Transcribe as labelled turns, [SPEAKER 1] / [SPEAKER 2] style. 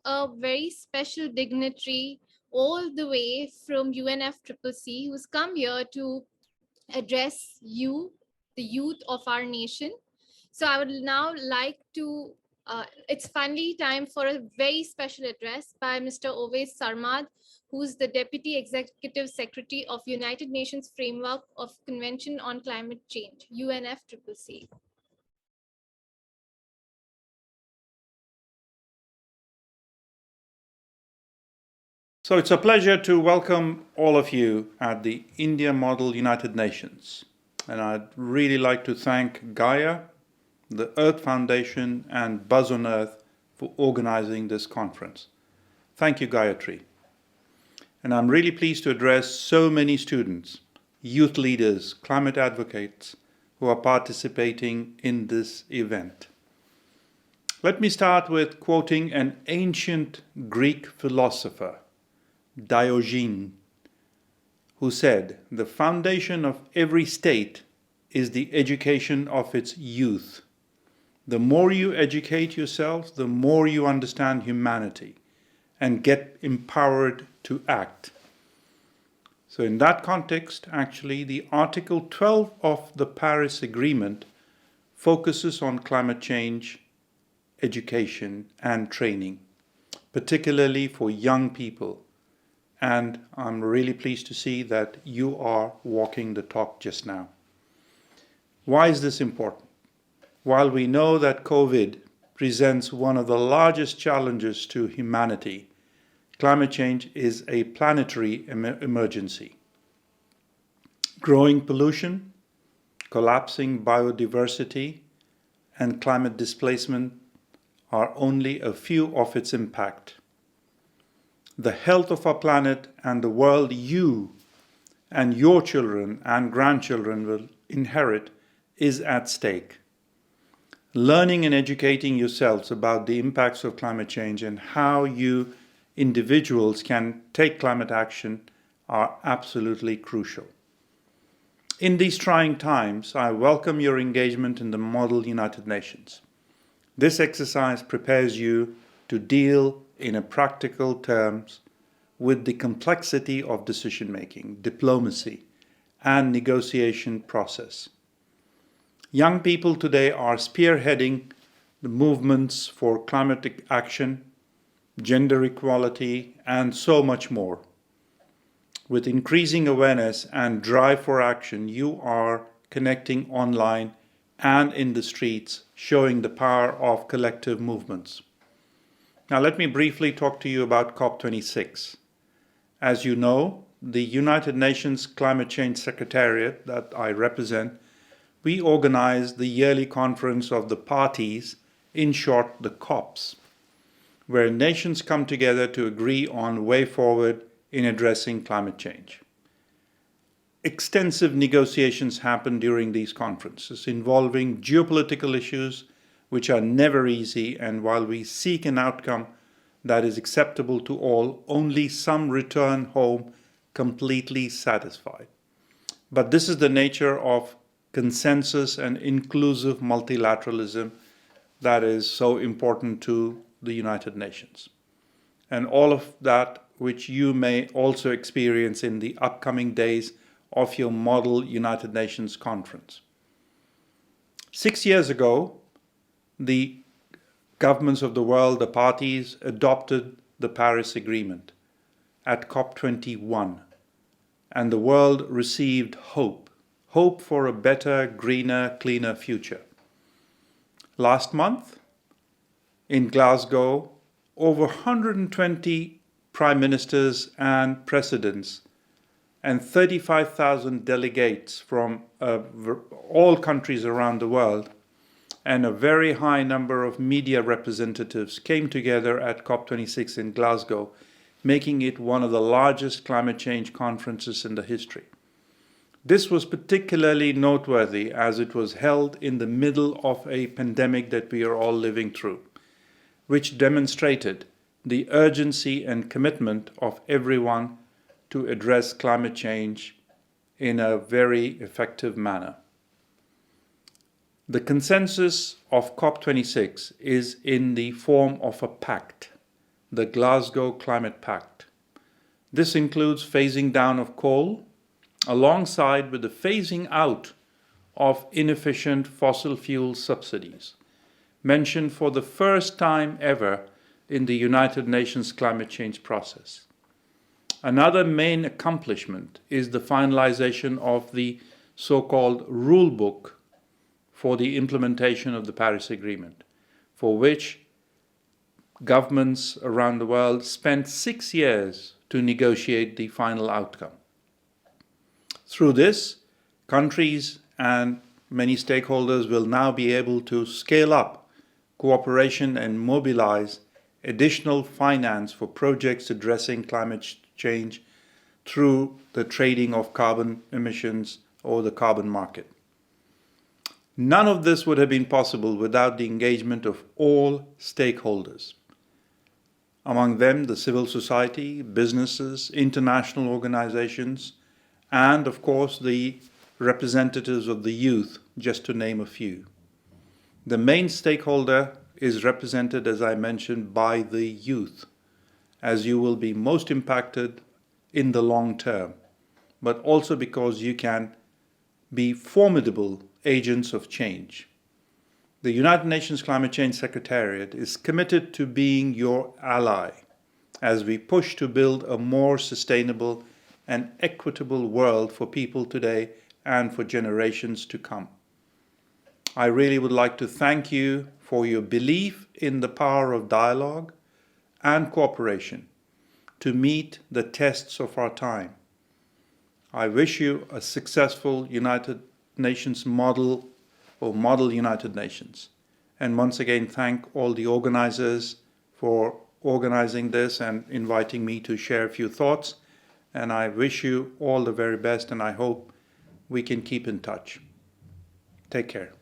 [SPEAKER 1] a very special dignitary all the way from UNFCCC who's come here to address you, the youth of our nation. So I would now like to, it's finally time for a very special address by Mr. Ovais Sarmad, who's the Deputy Executive Secretary of United Nations Framework of Convention on Climate Change, UNFCCC.
[SPEAKER 2] So it's a pleasure to welcome all of you at the India Model United Nations. And I'd really like to thank Gaia, the Earth Foundation, and Buzz on Earth for organizing this conference. Thank you, Gayatri. And I'm really pleased to address so many students, youth leaders, climate advocates who are participating in this event. Let me start with quoting an ancient Greek philosopher, Diogenes, who said, "The foundation of every state is the education of its youth. The more you educate yourselves, the more you understand humanity and get empowered to act." So in that context, actually, the Article 12 of the Paris Agreement focuses on climate change, education, and training, particularly for young people. And I'm really pleased to see that you are walking the talk just now. Why is this important? While we know that COVID presents one of the largest challenges to humanity, climate change is a planetary emergency. Growing pollution, collapsing biodiversity, and climate displacement are only a few of its impact. The health of our planet and the world you and your children and grandchildren will inherit is at stake. Learning and educating yourselves about the impacts of climate change and how you individuals can take climate action are absolutely crucial. In these trying times, I welcome your engagement in the Model United Nations. This exercise prepares you to deal in a practical terms with the complexity of decision-making, diplomacy, and negotiation process. Young people today are spearheading the movements for climatic action, gender equality, and so much more. With increasing awareness and drive for action, you are connecting online and in the streets, showing the power of collective movements. Now let me briefly talk to you about COP26. As you know, the United Nations Climate Change Secretariat that I represent, we organize the yearly conference of the parties, in short, the COPs, where nations come together to agree on way forward in addressing climate change. Extensive negotiations happen during these conferences involving geopolitical issues which are never easy, and while we seek an outcome that is acceptable to all, only some return home completely satisfied. But this is the nature of consensus and inclusive multilateralism that is so important to the United Nations. And all of that which you may also experience in the upcoming days of your Model United Nations Conference. 6 years ago, the governments of the world, the parties, adopted the Paris Agreement at COP21, and the world received hope for a better, greener, cleaner future. Last month, in Glasgow, over 120 prime ministers and presidents and 35,000 delegates from all countries around the world and a very high number of media representatives came together at COP26 in Glasgow, making it one of the largest climate change conferences in the history. This was particularly noteworthy as it was held in the middle of a pandemic that we are all living through, which demonstrated the urgency and commitment of everyone to address climate change in a very effective manner. The consensus of COP26 is in the form of a pact the Glasgow Climate Pact. This includes phasing down of coal, alongside with the phasing out of inefficient fossil fuel subsidies, mentioned for the first time ever in the United Nations climate change process. Another main accomplishment is the finalization of the so-called rule book for the implementation of the Paris Agreement, for which governments around the world spent 6 years to negotiate the final outcome. Through this, countries and many stakeholders will now be able to scale up cooperation and mobilize additional finance for projects addressing climate change through the trading of carbon emissions or the carbon market. None of this would have been possible without the engagement of all stakeholders. Among them, the civil society, businesses, international organizations, and of course the representatives of the youth, just to name a few. The main stakeholder is represented, as I mentioned, by the youth, as you will be most impacted in the long term, but also because you can be formidable agents of change. The United Nations Climate Change Secretariat is committed to being your ally as we push to build a more sustainable and equitable world for people today and for generations to come. I really would like to thank you for your belief in the power of dialogue and cooperation to meet the tests of our time. I wish you a successful United Nations model or Model United Nations. And once again, thank all the organizers for organizing this and inviting me to share a few thoughts. And I wish you all the very best, and I hope we can keep in touch. Take care.